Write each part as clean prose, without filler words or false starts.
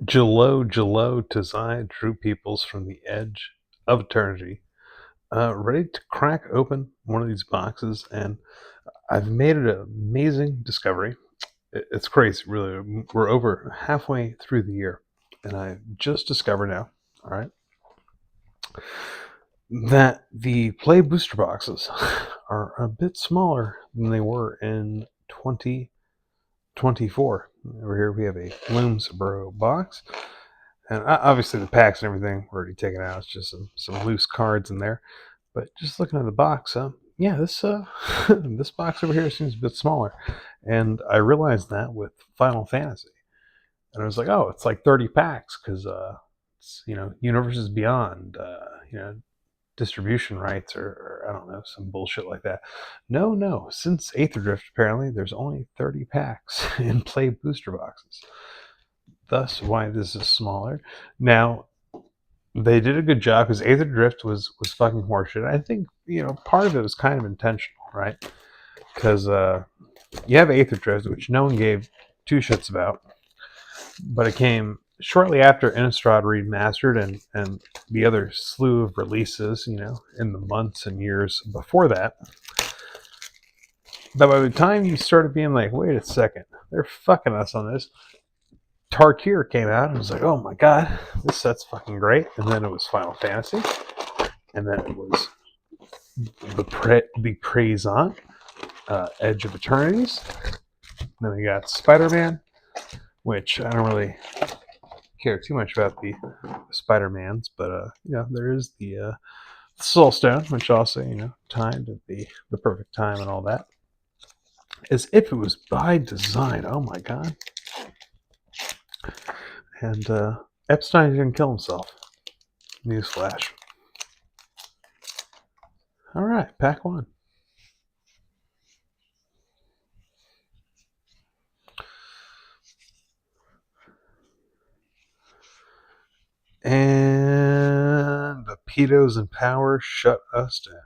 Jalo Tazai drew peoples from the edge of eternity, ready to crack open one of these boxes, and I've made an amazing discovery. It's crazy, really. We're over halfway through the year, and I just discovered now, all right, that the play booster boxes are a bit smaller than they were in 2024. Over here we have a Bloomsboro box. And obviously the packs and everything were already taken out. It's just some loose cards in there. But just looking at the box, yeah, this this box over here seems a bit smaller. And I realized that with Final Fantasy. And I was like, oh, it's like 30 packs because it's, Universes Beyond, distribution rights or I don't know, some bullshit like that. No. Since Aether Drift, apparently, there's only 30 packs in play booster boxes. Thus, why this is smaller. Now, they did a good job because Aether Drift was fucking horseshit. I think part of it was kind of intentional, right? Because you have Aether Drift, which no one gave two shits about, but it came shortly after Innistrad Remastered and the other slew of releases, in the months and years before that. That by the time you started being like, wait a second, they're fucking us on this, Tarkir came out and was like, oh my god, this set's fucking great. And then it was Final Fantasy. And then it was the Praise On, Edge of Eternities. Then we got Spider-Man, which I don't really care too much about the Spider-Mans, but there is the Soul Stone, which also, timed at the perfect time and all that. As if it was by design. Oh my god. And Epstein didn't kill himself. Newsflash. All right, pack one. And the pedos in power shut us down.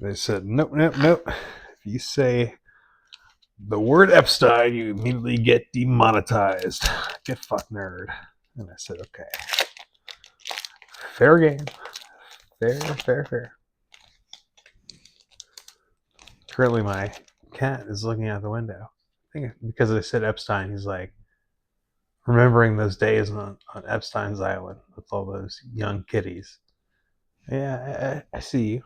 They said, nope. If you say the word Epstein, you immediately get demonetized. Get fucked, nerd. And I said, okay. Fair game. Fair. Currently, my cat is looking out the window. I think because I said Epstein, he's like remembering those days on Epstein's Island with all those young kiddies. Yeah, I see you.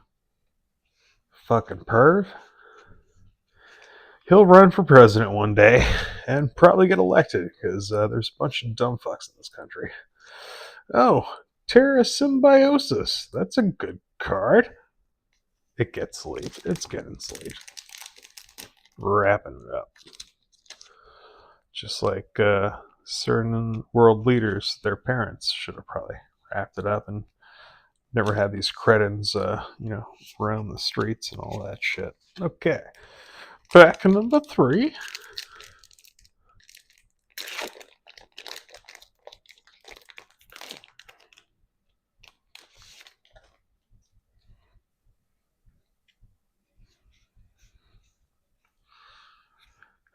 Fucking perv. He'll run for president one day and probably get elected because there's a bunch of dumb fucks in this country. Oh, Terra Symbiosis. That's a good card. It gets sleeved. It's getting sleeved. Wrapping it up. Just like certain world leaders, their parents should have probably wrapped it up and never had these cretins, roam the streets and all that shit. Okay. Back to number 3.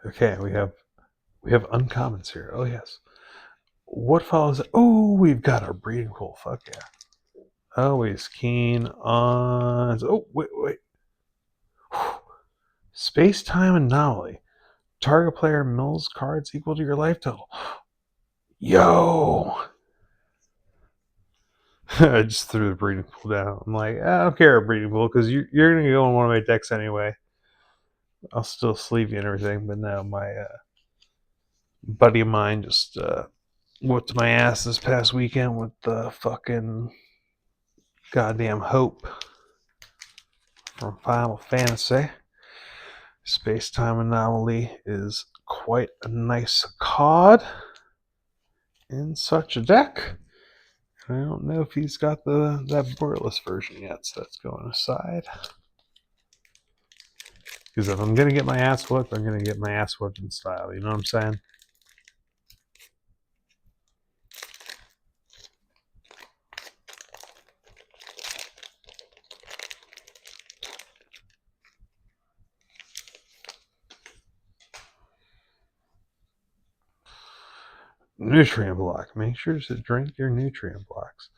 Okay, we have uncommons here. Oh yes. What follows? Oh, we've got our breeding pool. Fuck yeah. Always keen on. Oh wait. Space-time anomaly. Target player mills cards equal to your life total. Yo! I just threw the breeding pool down. I'm like, I don't care, breeding pool, because you're going to go in one of my decks anyway. I'll still sleeve you and everything, but no, my buddy of mine just whooped my ass this past weekend with the fucking goddamn Hope from Final Fantasy. Space-time anomaly is quite a nice card in such a deck. I don't know if he's got that borderless version yet, so that's going aside. Because if I'm going to get my ass whooped, I'm going to get my ass whooped in style. You know what I'm saying? Nutrient block. Make sure to drink your nutrient blocks.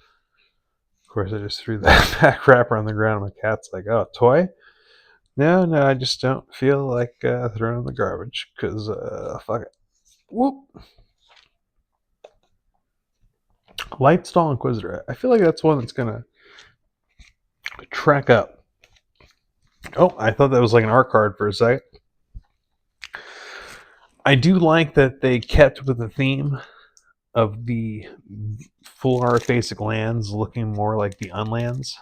Of course, I just threw that back wrapper on the ground. My cat's like, oh, toy? No, I just don't feel like throwing in the garbage because fuck it. Whoop. Lightstall Inquisitor. I feel like that's one that's going to track up. Oh, I thought that was like an art card for a second. I do like that they kept with the theme of the full art basic lands looking more like the unlands.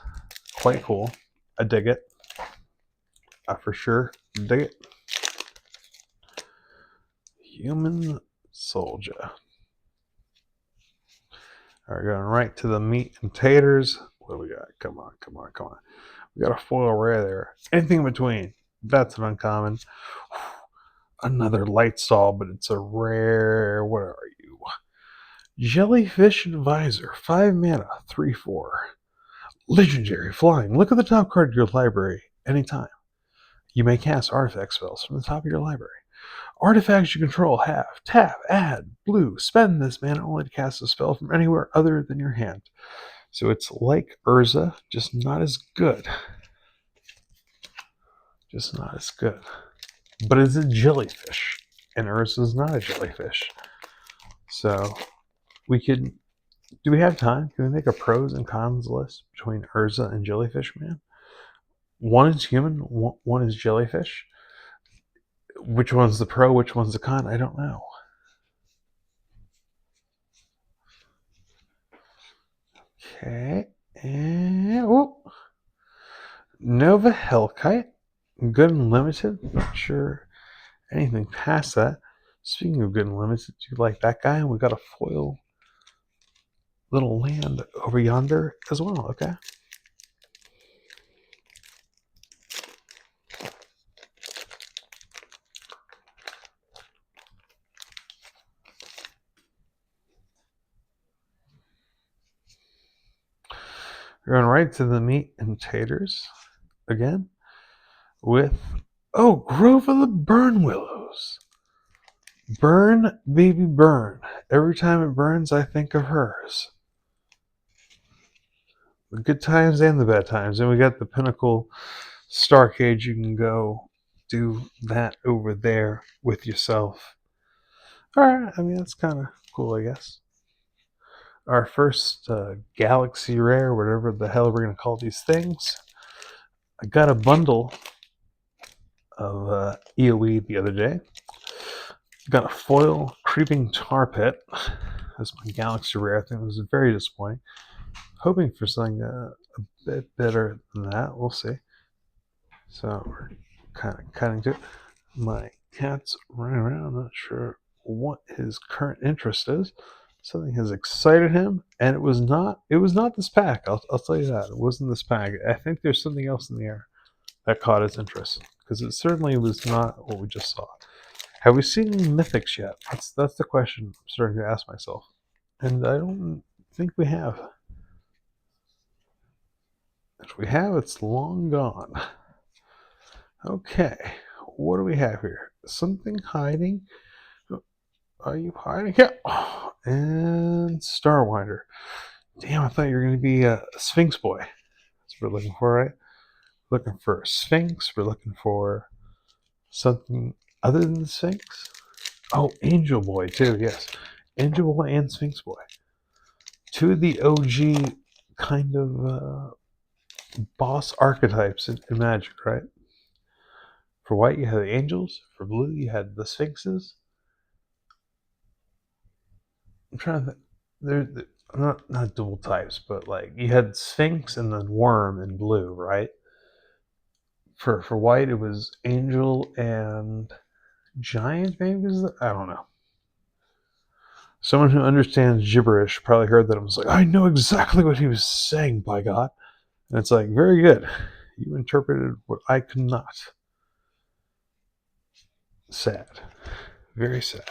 Quite cool. I dig it. I for sure dig it. Human soldier. All right, going right to the meat and taters. What do we got? Come on. We got a foil rare there. Anything in between. That's an uncommon. Another light stall, but it's a rare. What are you? Jellyfish Advisor. 5 mana. 3/4. Legendary flying. Look at the top card of your library anytime. You may cast artifact spells from the top of your library. Artifacts you control have tap, add, blue. Spend this mana only to cast a spell from anywhere other than your hand. So it's like Urza, just not as good. But it's a jellyfish, and Urza's not a jellyfish. So we could. Do we have time? Can we make a pros and cons list between Urza and Jellyfish Man? One is human, one is jellyfish. Which one's the pro, which one's the con? I don't know. Okay. And Nova Hellkite. Good and limited. Not sure anything past that. Speaking of good and limited, do you like that guy? We got a foil little land over yonder as well. Okay. We're going right to the meat and taters again with Grove of the Burn Willows. Burn, baby, burn. Every time it burns, I think of hers. The good times and the bad times. And we got the Pinnacle Starcade. You can go do that over there with yourself. Alright, I mean, that's kind of cool, I guess. Our first Galaxy Rare, whatever the hell we're going to call these things. I got a bundle of EOE the other day. Got a foil Creeping Tar Pit. That's my Galaxy Rare. I think it was very disappointing. Hoping for something a bit better than that. We'll see. So we're kind of cutting to it. My cat's running around. I'm not sure what his current interest is. Something has excited him, and it was not this pack. I'll tell you that. It wasn't this pack. I think there's something else in the air that caught his interest, because it certainly was not what we just saw. Have we seen any mythics yet? That's the question I'm starting to ask myself. And I don't think we have. If we have, it's long gone. Okay, what do we have here? Something hiding. Are you hiding? Yeah. And Starwinder. Damn, I thought you were going to be a Sphinx boy. That's what we're looking for, right? Looking for a Sphinx. We're looking for something other than the Sphinx. Oh, Angel Boy too. Yes, Angel Boy and Sphinx Boy. Two of the OG kind of boss archetypes in Magic, right? For white, you had the angels. For blue, you had the Sphinxes. I'm trying to think. They're not dual types, but like you had Sphinx and then Worm in blue, right? For white, it was Angel and Giant, maybe? I don't know. Someone who understands gibberish probably heard that and was like, I know exactly what he was saying, by God. And it's like, very good. You interpreted what I could not. Sad. Very sad.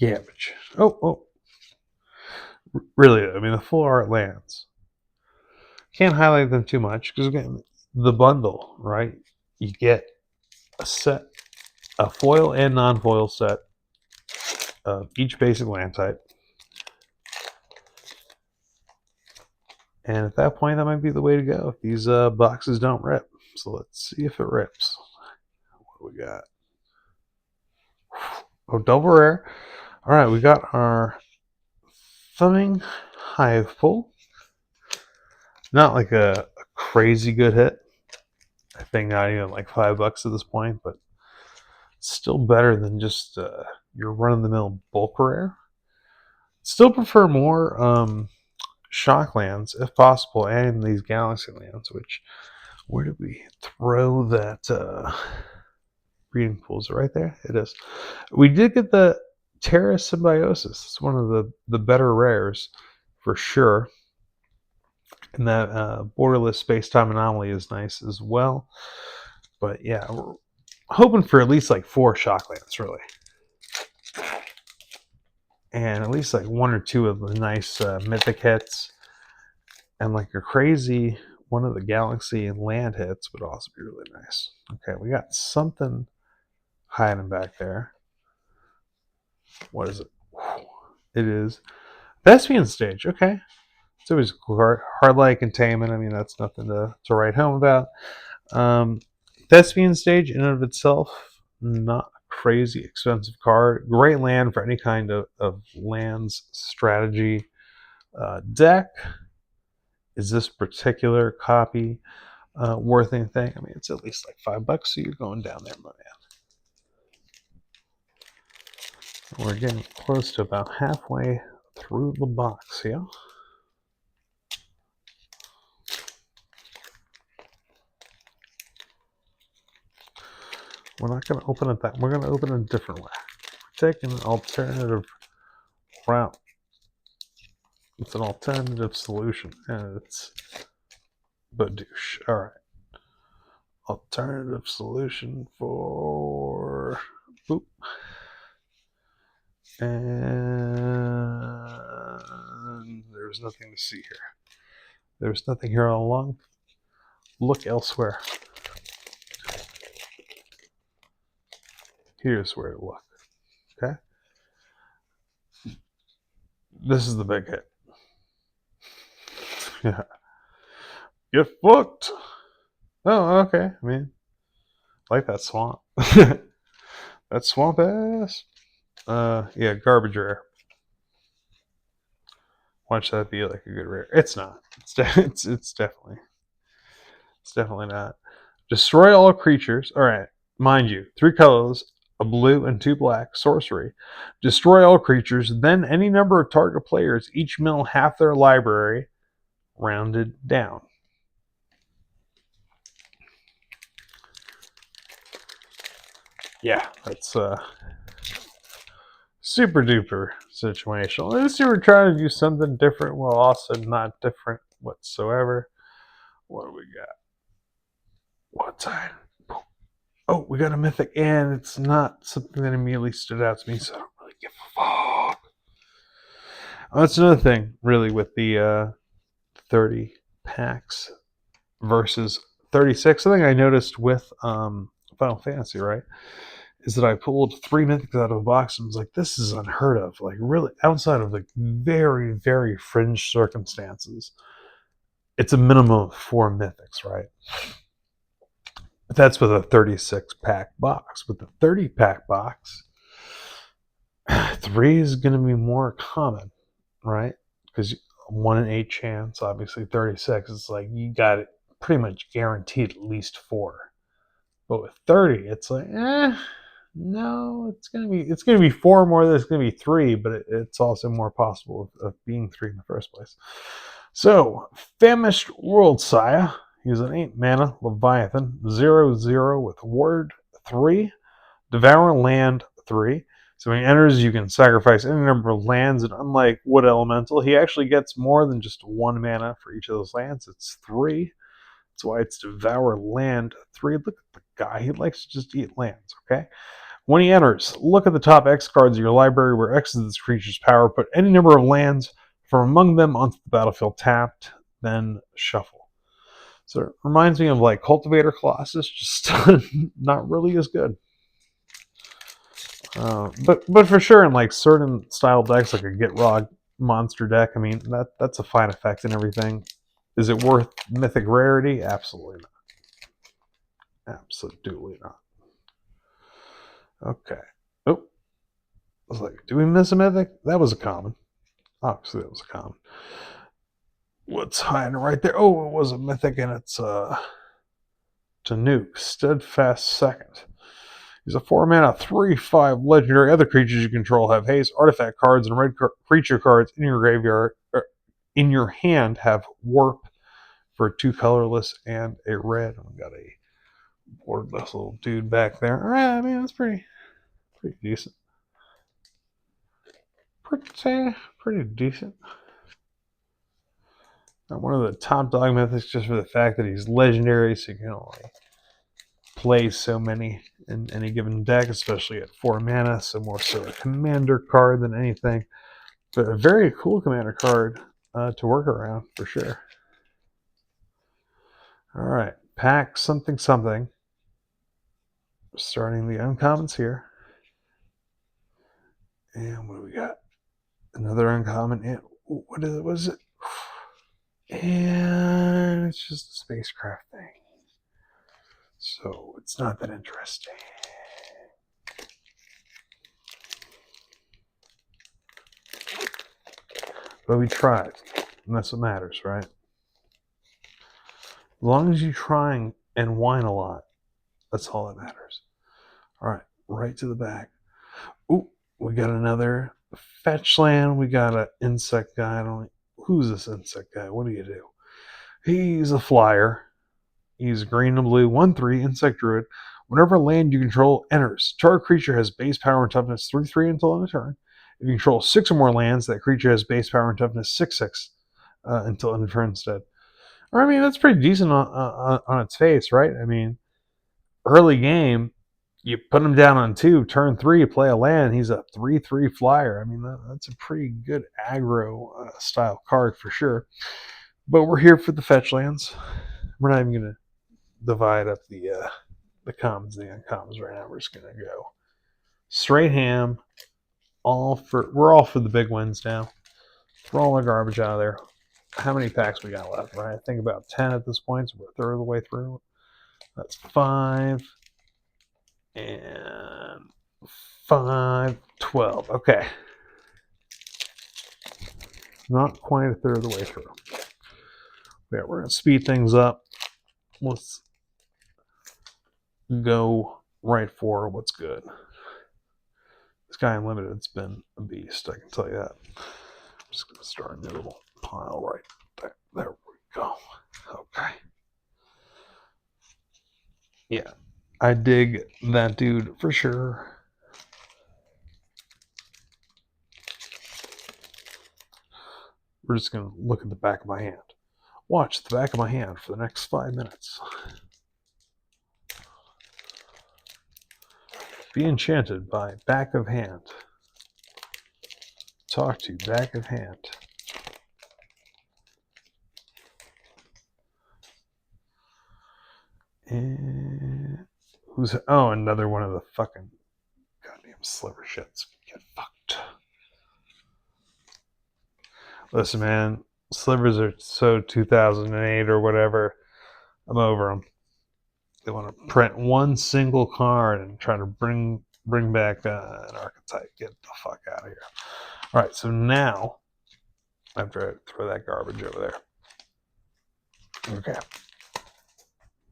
Garbage. Oh. Really, I mean, the full art lands. Can't highlight them too much, because again, the bundle, right? You get a set, a foil and non-foil set of each basic land type. And at that point, that might be the way to go if these boxes don't rip. So let's see if it rips. What do we got? Oh, double rare. All right, we got our Thumbing Hive Pull. Not like a crazy good hit. I think not even like $5 at this point, but still better than just your run-of-the-mill bulk rare. Still prefer more shock lands, if possible, and these galaxy lands, which, where did we throw that breeding pool? Is it right there? It is. We did get the Terra Symbiosis. It's one of the better rares, for sure. And that borderless space-time anomaly is nice as well. But yeah, we're hoping for at least like 4 shock lands, really. And at least like 1 or 2 of the nice mythic hits. And like a crazy one of the galaxy and land hits would also be really nice. Okay, we got something hiding back there. What is it? It is Thespian Stage. Okay. It's always hard light containment. I mean, that's nothing to write home about. Thespian Stage in and of itself, not a crazy expensive card. Great land for any kind of lands strategy deck. Is this particular copy worth anything? I mean, it's at least like $5, so you're going down there, my man. We're getting close to about halfway through the box here. We're not going to open it that. We're going to open it a different way. We're taking an alternative route. It's an alternative solution, and it's badoosh. All right. Alternative solution for boop. And there's nothing to see here. There's nothing here all along. Look elsewhere. Here's where to look. Okay? This is the big hit. Yeah. Get fucked. Oh, okay. I mean, I like that swamp. That swamp ass. Yeah, garbage rare. Watch that be like a good rare. It's not. It's definitely not. Destroy all creatures. All right, mind you, 3 colors, a blue and 2 black. Sorcery. Destroy all creatures. Then any number of target players each mill half their library, rounded down. Yeah, that's super duper situational. At least you were trying to do something different while also not different whatsoever. What do we got? What time? Oh, we got a mythic, and it's not something that immediately stood out to me, so I don't really give a fuck. Oh, that's another thing, really, with the 30 packs versus 36. Something I noticed with Final Fantasy, right, is that I pulled 3 mythics out of a box and was like, this is unheard of. Like, really, outside of like very, very fringe circumstances, it's a minimum of 4 mythics, right? But that's with a 36-pack box. With the 30-pack box, 3 is going to be more common, right? Because 1 in 8 chance, obviously 36, it's like you got it pretty much guaranteed at least 4. But with 30, it's like, no, it's gonna be 4 more than it's gonna be 3, but it's also more possible of being 3 in the first place. So, Famished World Sire. He's an 8 mana Leviathan, 0/0 with word 3, Devour Land 3. So when he enters, you can sacrifice any number of lands, and unlike Wood Elemental, he actually gets more than just 1 mana for each of those lands. It's 3. That's why it's Devour Land 3. Look at the guy. He likes to just eat lands, okay? When he enters, look at the top X cards of your library, where X is this creature's power. Put any number of lands from among them onto the battlefield tapped, then shuffle. So it reminds me of like Cultivator Colossus, just not really as good. But for sure, in like certain style decks, like a Get Rog monster deck, I mean that's a fine effect and everything. Is it worth mythic rarity? Absolutely not. Absolutely not. Okay. Oh, I was like, do we miss a mythic? That was a common. Obviously, that was a common. What's hiding right there? Oh, it was a mythic, and it's to nuke. Steadfast Second. He's a 4-mana 3/5 legendary. Other creatures you control have haste. Artifact cards and red creature cards in your graveyard, in your hand, have warp for 2 colorless and a red. I've got a borderless little dude back there. All right, I mean that's pretty decent. Pretty decent. Not one of the top dog mythics just for the fact that he's legendary, so you can only play so many in any given deck, especially at 4 mana, so more so a commander card than anything. But a very cool commander card to work around for sure. All right, pack something. Starting the uncommons here. And what do we got? Another uncommon. And what is it? And it's just a spacecraft thing. So it's not that interesting. But we tried. And that's what matters, right? As long as you're trying and whine a lot, that's all that matters. All right, right to the back. Ooh, we got another fetch land. We got an insect guy. Who's this insect guy? What do you do? He's a flyer. He's green and blue, 1/3 insect druid. Whenever land you control enters, target creature has base power and toughness 3/3 until end of turn. If you control 6 or more lands, that creature has base power and toughness 6/6 until end of turn instead. Or, I mean, that's pretty decent on its face, right? I mean, early game, you put him down on 2, turn 3, you play a land, he's a 3/3 flyer. I mean, that's a pretty good aggro style card for sure. But we're here for the fetch lands. We're not even going to divide up the commons and the uncommons right now. We're just going to go straight ham. We're all for the big wins now. Throw all the garbage out of there. How many packs we got left, right? I think about 10 at this point, so we're a third of the way through. That's 5 and 5, 12. Okay. Not quite a third of the way through. Yeah, we're going to speed things up. Let's go right for what's good. This guy Unlimited's been a beast, I can tell you that. I'm just going to start a new little pile right there. There we go. Okay. Yeah, I dig that dude for sure. We're just going to look at the back of my hand. Watch the back of my hand for the next 5 minutes. Be enchanted by back of hand. Talk to back of hand. And another one of the fucking goddamn sliver shits. Get fucked. Listen, man, slivers are so 2008 or whatever. I'm over them. They want to print one single card and try to bring back an archetype. Get the fuck out of here. All right, so now, after I throw that garbage over there. Okay.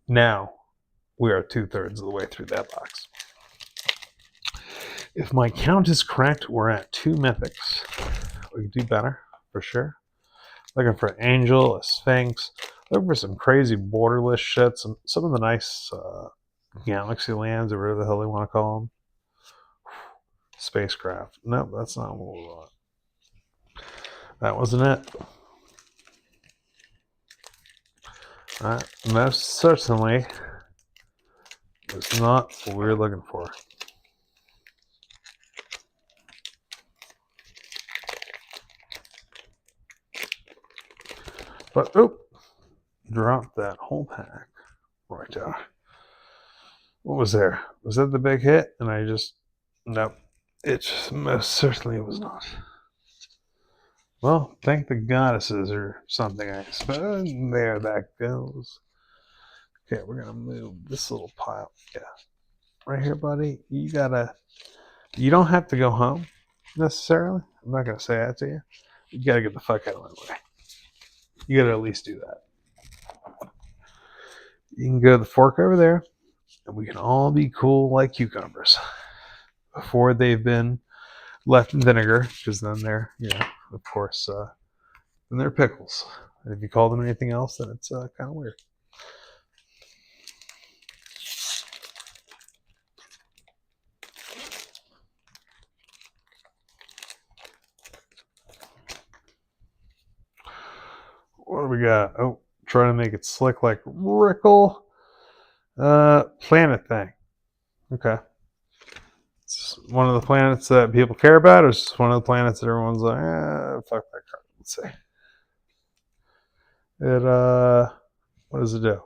Now, we are 2/3 of the way through that box. If my count is correct, we're at 2 mythics. We can do better, for sure. Looking for an angel, a sphinx. Looking for some crazy borderless shit. Some of the nice galaxy lands, or whatever the hell they want to call them. Spacecraft. Nope, that's not what we want. That wasn't it. Most certainly was not what we were looking for. But, dropped that whole pack right there. What was there? Was that the big hit? And I just, nope. It most certainly was not. Well, thank the goddesses or something, I suppose. There that goes. Okay, we're gonna move this little pile. Yeah. Right here, buddy. You don't have to go home necessarily. I'm not gonna say that to you. You gotta get the fuck out of my way. You gotta at least do that. You can go to the fork over there, and we can all be cool like cucumbers before they've been left in vinegar, because then they're, of course, then they're pickles. And if you call them anything else, then it's kind of weird. What do we got? Oh, trying to make it slick like Rickle. Planet thing. Okay. It's one of the planets that people care about, or it's one of the planets that everyone's like, fuck that card. Let's see. What does it do?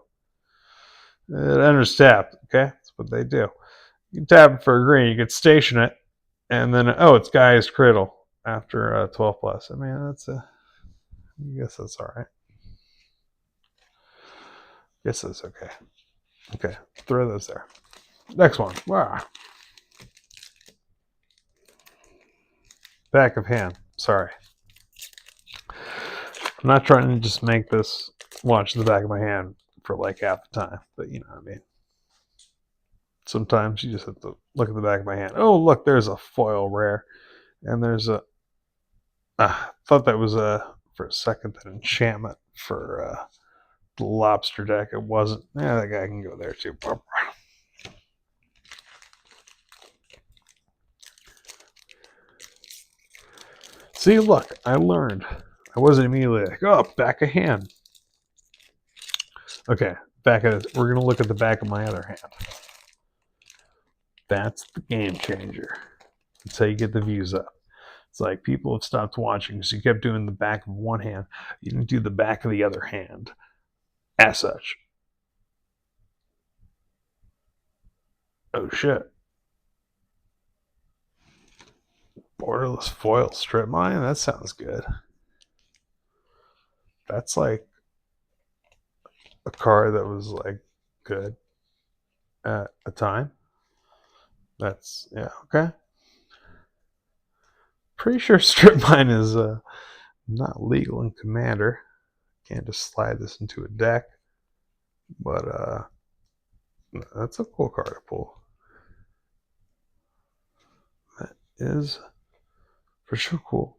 It enters tapped. Okay, that's what they do. You can tap it for a green. You can station it, and then it's Gaia's Cradle after 12 plus. I mean, I guess that's all right. Guess that's okay. Okay, throw those there. Next one. Wow. Back of hand. Sorry. I'm not trying to just make this watch the back of my hand for like half the time, but you know what I mean. Sometimes you just have to look at the back of my hand. Oh, look, there's a foil rare. And there's a... thought that was for a second, an enchantment for the lobster deck. It wasn't. Yeah, that guy can go there too. See, look, I learned. I wasn't immediately like, oh, back of hand. Okay, we're going to look at the back of my other hand. That's the game changer. That's how you get the views up. It's like people have stopped watching because you kept doing the back of one hand. You didn't do the back of the other hand as such. Oh, shit. Borderless foil strip mine? That sounds good. That's like a card that was like good at a time. That's, yeah, okay. Pretty sure strip mine is not legal in Commander. Can't just slide this into a deck. But that's a cool card to pull. That is for sure cool.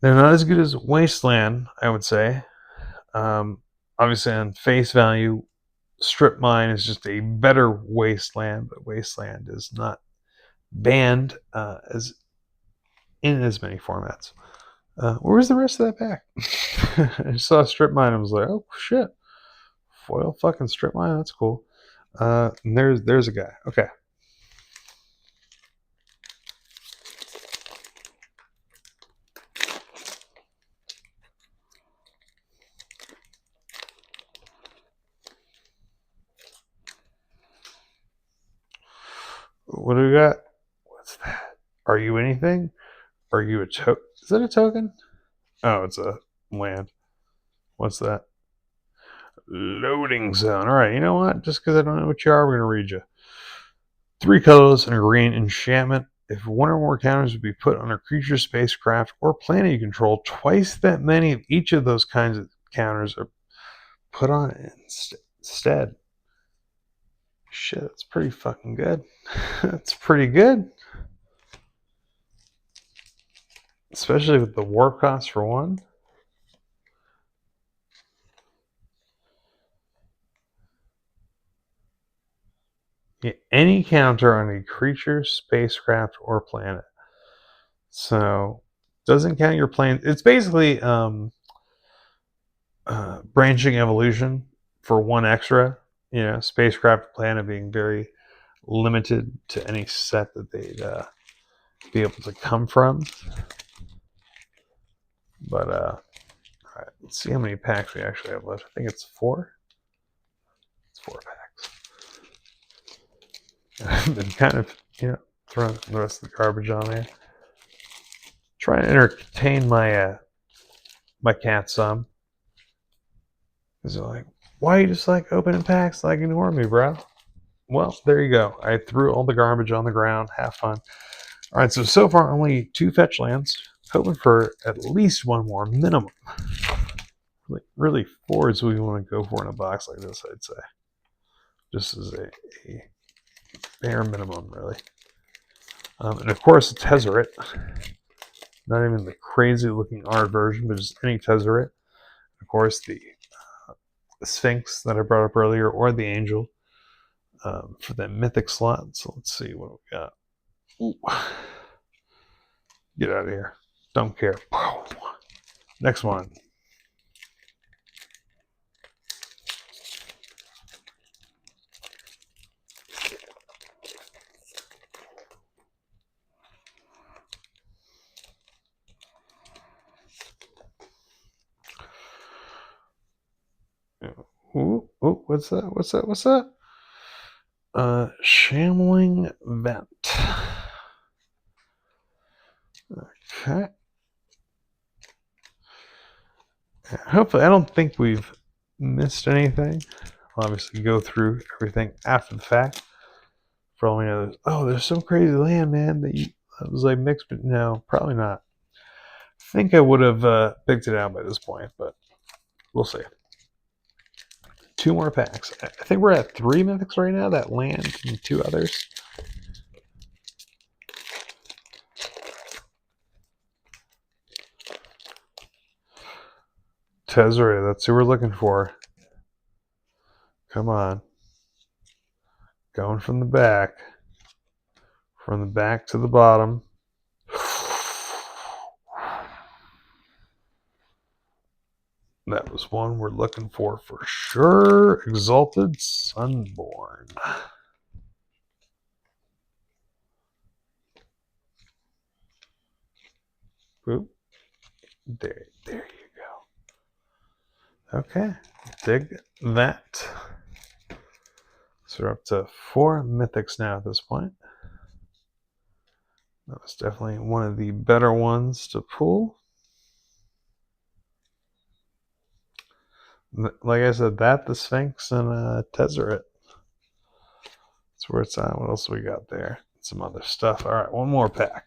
They're not as good as Wasteland, I would say. Obviously, on face value, Strip Mine is just a better Wasteland, but Wasteland is not banned as in as many formats. Where was the rest of that pack? I saw Strip Mine and was like, oh shit, foil fucking Strip Mine, that's cool. And there's a guy. Okay. What do we got? What's that? Are you anything? Are you a token? Is that a token? Oh, it's a land. What's that? Loading zone. All right, you know what? Just because I don't know what you are, we're going to read you. 3 colors and a green enchantment. If one or more counters would be put on a creature, spacecraft, or planet you control, twice that many of each of those kinds of counters are put on it instead. Shit, that's pretty fucking good. That's pretty good. Especially with the warp cost for one. Yeah, any counter on a creature, spacecraft, or planet. So, doesn't count your plane. It's basically branching evolution for 1 extra. You know, spacecraft, planet being very limited to any set that they'd be able to come from. But all right, let's see how many packs we actually have left. I think it's 4. It's 4 packs. I've been kind of, Throwing the rest of the garbage on there. Trying to entertain my cat some. Because they're like, why are you just like opening packs like ignore me, bro? Well, there you go. I threw all the garbage on the ground. Have fun. All right, so far only 2 fetch lands. Hoping for at least 1 more minimum. Really 4 is what we want to go for in a box like this, I'd say. Just as a bare minimum, really. And of course, a Tezzeret. Not even the crazy looking art version, but just any Tezzeret. Of course, the Sphinx that I brought up earlier, or the Angel for that mythic slot. So let's see what we got. Ooh. Get out of here. Don't care. Next one. Ooh, what's that? Shambling Vent. Okay. Hopefully, I don't think we've missed anything. I'll obviously go through everything after the fact. For all we know, there's some crazy land, man, that was like mixed, but no, probably not. I think I would have picked it out by this point, but we'll see. 2 more packs. I think we're at 3 mythics right now. That land and 2 others. Tezzeret, that's who we're looking for. Come on. Going from the back. From the back to the bottom. That was one we're looking for sure. Exalted Sunborn. Oop. There you go. Okay, dig that. So we're up to 4 mythics now at this point. That was definitely one of the better ones to pull. Like I said, the Sphinx and Tezzeret. That's where it's at. What else we got there? Some other stuff. All right, 1 more pack.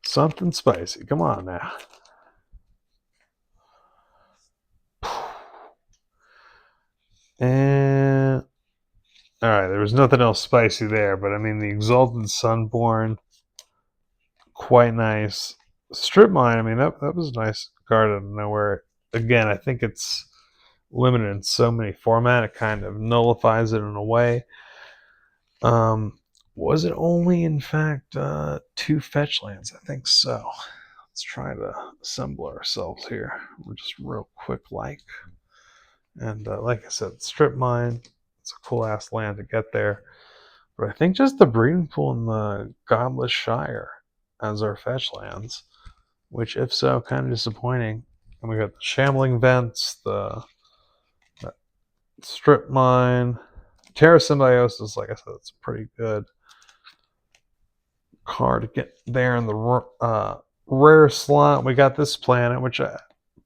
Something spicy. Come on now. And all right, there was nothing else spicy there, but I mean the Exalted Sunborn, quite nice. Strip Mine, I mean that was a nice card out of nowhere. Again, I think it's limited in so many format, it kind of nullifies it in a way. Was it only in fact 2 fetch lands? I think so. Let's try to assemble ourselves here. We're just real quick like. And like I said, Strip Mine, it's a cool ass land to get there. But I think just the Breeding Pool and the Godless Shire as our fetch lands, which if so, kind of disappointing. And we got the Shambling Vents, the Strip Mine, Terra Symbiosis. Like I said, it's a pretty good card to get there in the rare slot. We got this planet, which I'm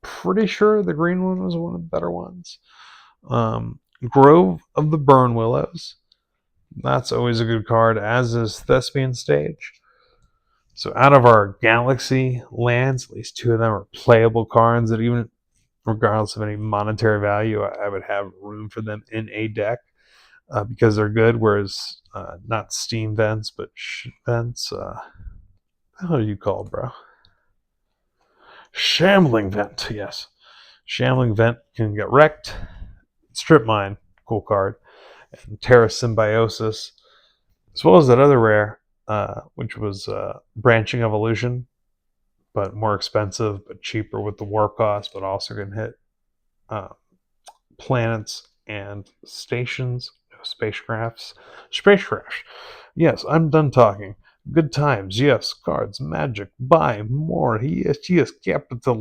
pretty sure the green one was one of the better ones. Grove of the Burn Willows. That's always a good card, as is Thespian Stage. So out of our Galaxy lands, at least 2 of them are playable cards that even regardless of any monetary value, I would have room for them in a deck because they're good, whereas not Steam Vents, but Vents. How do you call it, bro? Shambling Vent, yes. Shambling Vent can get wrecked. Strip Mine, cool card. And Terra Symbiosis, as well as that other rare, which was Branching Evolution, but more expensive, but cheaper with the warp cost, but also can hit planets and stations, spacecrafts. Yes, I'm done talking. Good times, yes. Cards, magic, buy more. Yes, capital.